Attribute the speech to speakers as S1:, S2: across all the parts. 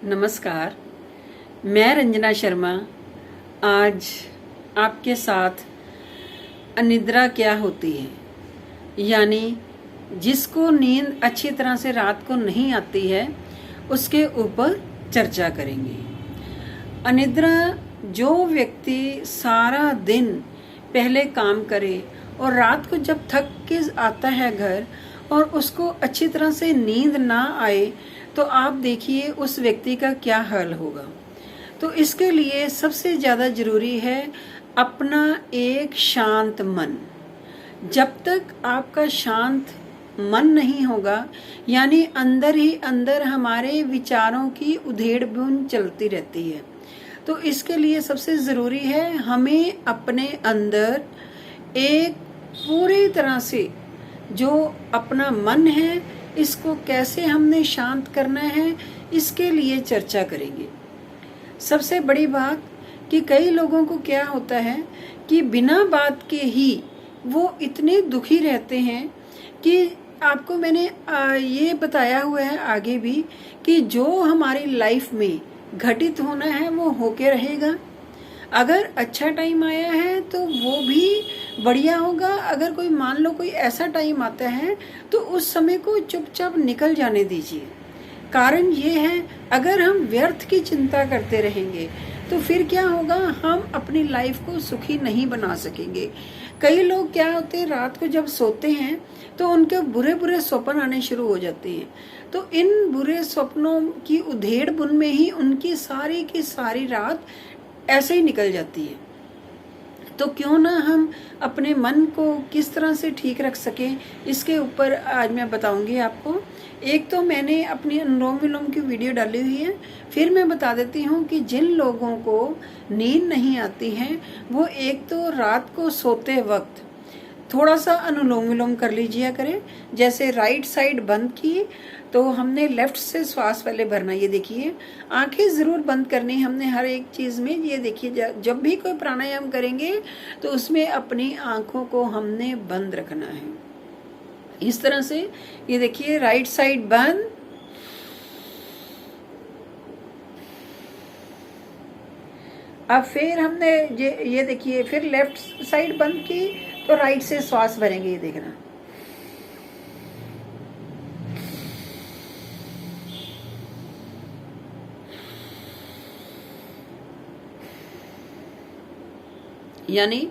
S1: नमस्कार, मैं रंजना शर्मा आज आपके साथ अनिद्रा क्या होती है यानी जिसको नींद अच्छी तरह से रात को नहीं आती है उसके ऊपर चर्चा करेंगे। अनिद्रा जो व्यक्ति सारा दिन पहले काम करे और रात को जब थक के आता है घर और उसको अच्छी तरह से नींद ना आए तो आप देखिए उस व्यक्ति का क्या हाल होगा। तो इसके लिए सबसे ज़्यादा ज़रूरी है अपना एक शांत मन। जब तक आपका शांत मन नहीं होगा यानी अंदर ही अंदर हमारे विचारों की उधेड़-बुन चलती रहती है। तो इसके लिए सबसे ज़रूरी है हमें अपने अंदर एक पूरी तरह से जो अपना मन है इसको कैसे हमने शांत करना है इसके लिए चर्चा करेंगे। सबसे बड़ी बात कि कई लोगों को क्या होता है कि बिना बात के ही वो इतने दुखी रहते हैं कि आपको मैंने ये बताया हुआ है आगे भी कि जो हमारी लाइफ में घटित होना है वो होके रहेगा। अगर अच्छा टाइम आया है तो वो भी बढ़िया होगा। अगर कोई मान लो कोई ऐसा टाइम आता है तो उस समय को चुपचाप निकल जाने दीजिए। कारण ये है अगर हम व्यर्थ की चिंता करते रहेंगे तो फिर क्या होगा, हम अपनी लाइफ को सुखी नहीं बना सकेंगे। कई लोग क्या होते हैं रात को जब सोते हैं तो उनके बुरे बुरे स्वप्न आने शुरू हो जाते हैं। तो इन बुरे स्वप्नों की उधेड़ बुन में ही उनकी सारी की सारी रात ऐसे ही निकल जाती है। तो क्यों ना हम अपने मन को किस तरह से ठीक रख सकें इसके ऊपर आज मैं बताऊंगी आपको। एक तो मैंने अपनी अनुलोम विलोम की वीडियो डाली हुई है, फिर मैं बता देती हूँ कि जिन लोगों को नींद नहीं आती है वो एक तो रात को सोते वक्त थोड़ा सा अनुलोम विलोम कर लीजिए करें। जैसे राइट साइड बंद की तो हमने लेफ्ट से श्वास पहले भरना। ये देखिए आंखें ज़रूर बंद करनी हमने हर एक चीज़ में। ये देखिए जब भी कोई प्राणायाम करेंगे तो उसमें अपनी आंखों को हमने बंद रखना है इस तरह से। ये देखिए राइट साइड बंद, अब फिर हमने ये देखिए फिर लेफ्ट साइड बंद की तो राइट से श्वास भरेंगे। ये देखना, यानी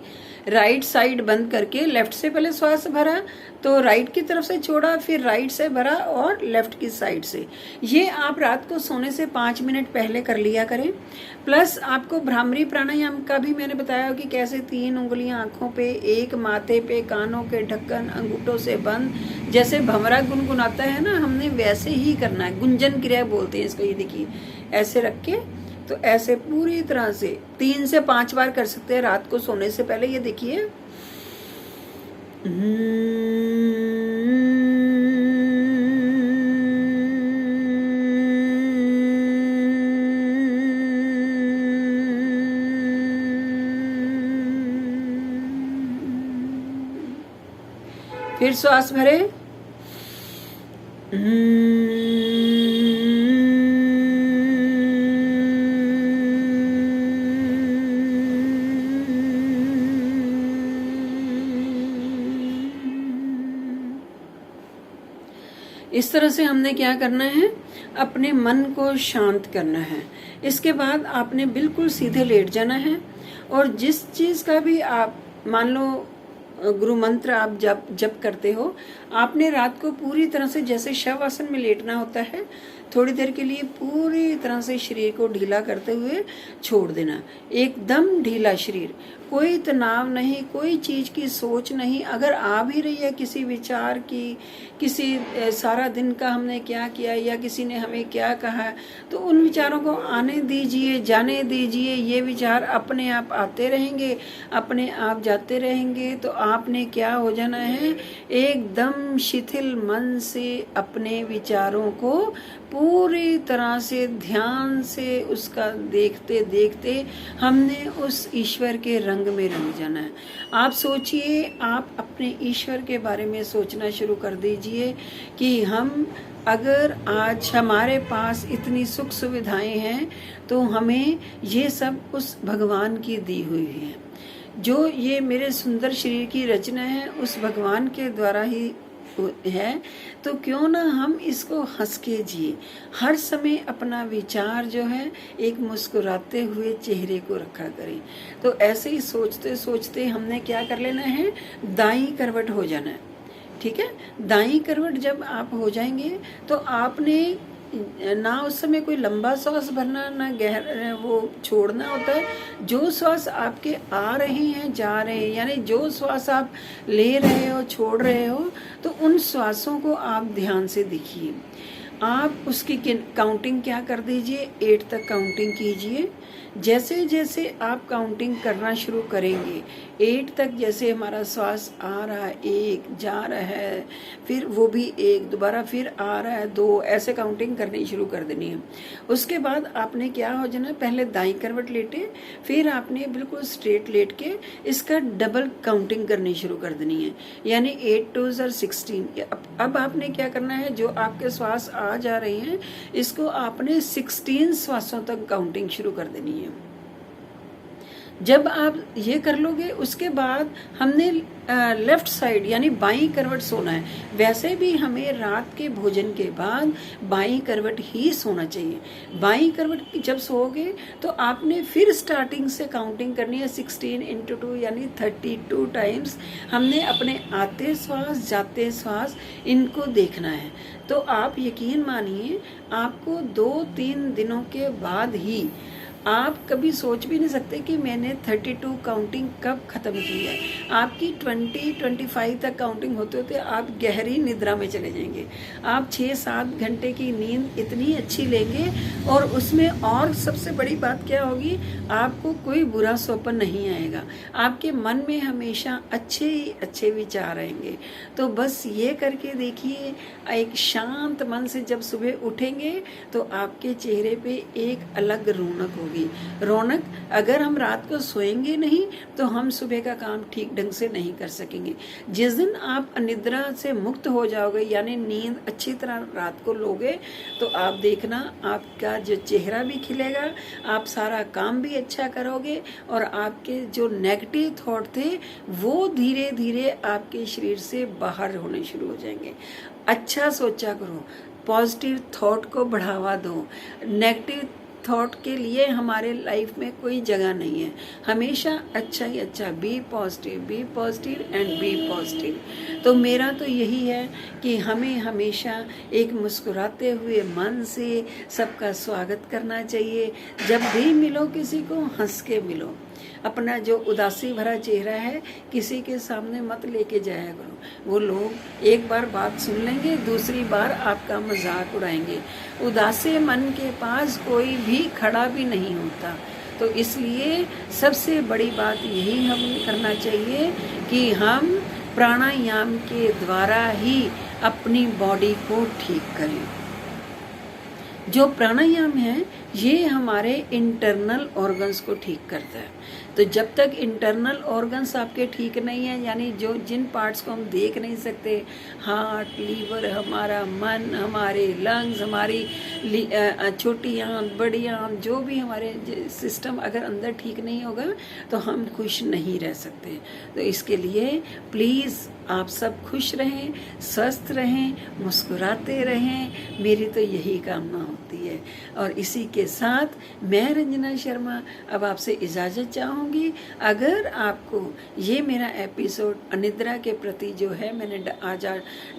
S1: राइट साइड बंद करके लेफ्ट से पहले श्वास भरा तो राइट की तरफ से छोड़ा, फिर राइट से भरा और लेफ्ट की साइड से। ये आप रात को सोने से 5 मिनट पहले कर लिया करें। प्लस आपको भ्रामरी प्राणायाम का भी मैंने बताया कि कैसे 3 उंगलियां आंखों पे, एक माथे पे, कानों के ढक्कन अंगूठों से बंद, जैसे भंवरा गुनगुनाता है ना हमने वैसे ही करना है। गुंजन क्रिया बोलते हैं इसको। ये देखिए ऐसे रख के तो ऐसे पूरी तरह से 3 से 5 बार कर सकते हैं रात को सोने से पहले। ये देखिए फिर श्वास भरे, इस तरह से हमने क्या करना है, अपने मन को शांत करना है। इसके बाद आपने बिल्कुल सीधे लेट जाना है और जिस चीज़ का भी आप मान लो गुरु मंत्र आप जप करते हो, आपने रात को पूरी तरह से जैसे शव आसन में लेटना होता है थोड़ी देर के लिए पूरी तरह से शरीर को ढीला करते हुए छोड़ देना। एकदम ढीला शरीर, कोई तनाव नहीं, कोई चीज़ की सोच नहीं। अगर आ भी रही है किसी विचार की, किसी सारा दिन का हमने क्या किया या किसी ने हमें क्या कहा, तो उन विचारों को आने दीजिए, जाने दीजिए। ये विचार अपने आप आते रहेंगे, अपने आप जाते रहेंगे। तो आपने क्या हो जाना है, एकदम शिथिल मन से अपने विचारों को पूरी तरह से ध्यान से उसका देखते देखते हमने उस ईश्वर के रंग में रंग जाना है। आप सोचिए, आप अपने ईश्वर के बारे में सोचना शुरू कर दीजिए कि हम अगर आज हमारे पास इतनी सुख सुविधाएं हैं तो हमें ये सब उस भगवान की दी हुई है। जो ये मेरे सुंदर शरीर की रचना है उस भगवान के द्वारा ही है, तो क्यों ना हम इसको हंस के जिए। हर समय अपना विचार जो है एक मुस्कुराते हुए चेहरे को रखा करें। तो ऐसे ही सोचते सोचते हमने क्या कर लेना है, दाईं करवट हो जाना है। ठीक है, दाईं करवट जब आप हो जाएंगे तो आपने ना उस समय कोई लंबा श्वास भरना ना गहरा वो छोड़ना होता है। जो श्वास आपके आ रहे हैं जा रहे हैं, यानी जो श्वास आप ले रहे हो छोड़ रहे हो, तो उन श्वासों को आप ध्यान से देखिए। आप उसकी काउंटिंग क्या कर दीजिए, 8 तक काउंटिंग कीजिए। जैसे जैसे आप काउंटिंग करना शुरू करेंगे, 8 तक जैसे हमारा श्वास आ रहा है, 1 जा रहा है, फिर वो भी 1 दोबारा फिर आ रहा है, 2, ऐसे काउंटिंग करनी शुरू कर देनी है। उसके बाद आपने क्या हो जाना, पहले दाईं करवट लेटे, फिर आपने बिल्कुल स्ट्रेट लेट के इसका डबल काउंटिंग करनी शुरू कर देनी है, यानी 8 2s are 16। अब आपने क्या करना है, जो आपके श्वास आ जा रहे हैं इसको आपने 16 श्वासों तक काउंटिंग शुरू कर देनी है। जब आप ये कर लोगे उसके बाद हमने लेफ्ट साइड यानी बाईं करवट सोना है। वैसे भी हमें रात के भोजन के बाद बाईं करवट ही सोना चाहिए। बाईं करवट जब सोओगे तो आपने फिर स्टार्टिंग से काउंटिंग करनी है, 16 × 2 यानी 32 टाइम्स हमने अपने आते श्वास जाते श्वास इनको देखना है। तो आप यकीन मानिए, आपको 2-3 दिनों के बाद ही आप कभी सोच भी नहीं सकते कि मैंने 32 काउंटिंग कब ख़त्म की है। आपकी 20-25 तक काउंटिंग होते होते आप गहरी निद्रा में चले जाएंगे। आप 6-7 घंटे की नींद इतनी अच्छी लेंगे, और उसमें और सबसे बड़ी बात क्या होगी, आपको कोई बुरा स्वप्न नहीं आएगा। आपके मन में हमेशा अच्छे ही अच्छे विचार आएंगे। तो बस ये करके देखिए, एक शांत मन से जब सुबह उठेंगे तो आपके चेहरे पे एक अलग रौनक होगी। रौनक, अगर हम रात को सोएंगे नहीं तो हम सुबह का काम ठीक ढंग से नहीं कर सकेंगे। जिस दिन आप अनिद्रा से मुक्त हो जाओगे, यानी नींद अच्छी तरह रात को लोगे, तो आप देखना आपका जो चेहरा भी खिलेगा, आप सारा काम भी अच्छा करोगे, और आपके जो नेगेटिव थॉट थे वो धीरे धीरे आपके शरीर से बाहर होने शुरू हो जाएंगे। अच्छा सोचा करो, पॉजिटिव थॉट को बढ़ावा दो। नेगेटिव थॉट के लिए हमारे लाइफ में कोई जगह नहीं है। हमेशा अच्छा ही अच्छा, be positive and be positive. तो मेरा तो यही है कि हमें हमेशा एक मुस्कुराते हुए मन से सबका स्वागत करना चाहिए। जब भी मिलो किसी को हंस के मिलो। अपना जो उदासी भरा चेहरा है किसी के सामने मत लेके जाया करो। वो लोग एक बार बात सुन लेंगे, दूसरी बार आपका मजाक उड़ाएंगे। उदासी मन के पास कोई भी खड़ा भी नहीं होता। तो इसलिए सबसे बड़ी बात यही हमें करना चाहिए कि हम प्राणायाम के द्वारा ही अपनी बॉडी को ठीक करें। जो प्राणायाम है ये हमारे इंटरनल ऑर्गन्स को ठीक करता है। तो जब तक इंटरनल ऑर्गन्स आपके ठीक नहीं है, यानी जो जिन पार्ट्स को हम देख नहीं सकते, हार्ट, लीवर, हमारा मन, हमारे लंग्स, हमारी छोटी आंत, बड़ी आंत, जो भी हमारे सिस्टम अगर अंदर ठीक नहीं होगा तो हम खुश नहीं रह सकते। तो इसके लिए प्लीज़ आप सब खुश रहें, स्वस्थ रहें, मुस्कुराते रहें। मेरी तो यही कामना होती है। और इसी के साथ मैं रंजना शर्मा अब आपसे इजाज़त चाहूँगी। अगर आपको ये मेरा एपिसोड अनिद्रा के प्रति जो है मैंने आज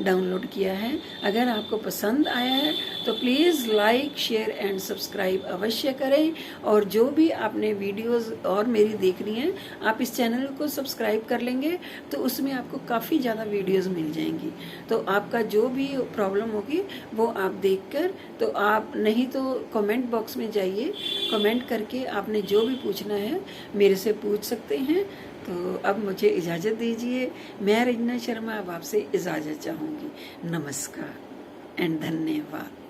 S1: डाउनलोड किया है, अगर आपको पसंद आया है तो please like, share and subscribe अवश्य करें। और जो भी आपने वीडियोस और मेरी देखनी है, आप इस चैनल को सब्सक्राइब कर लेंगे तो उसमें आपको काफ़ी ज़्यादा वीडियोस मिल जाएंगी। तो आपका जो भी प्रॉब्लम होगी वो आप देखकर, तो आप नहीं तो कमेंट बॉक्स बॉक्स में जाइए, कमेंट करके आपने जो भी पूछना है मेरे से पूछ सकते हैं। तो अब मुझे इजाज़त दीजिए। मैं रंजना शर्मा अब आपसे इजाज़त चाहूँगी। नमस्कार एंड धन्यवाद।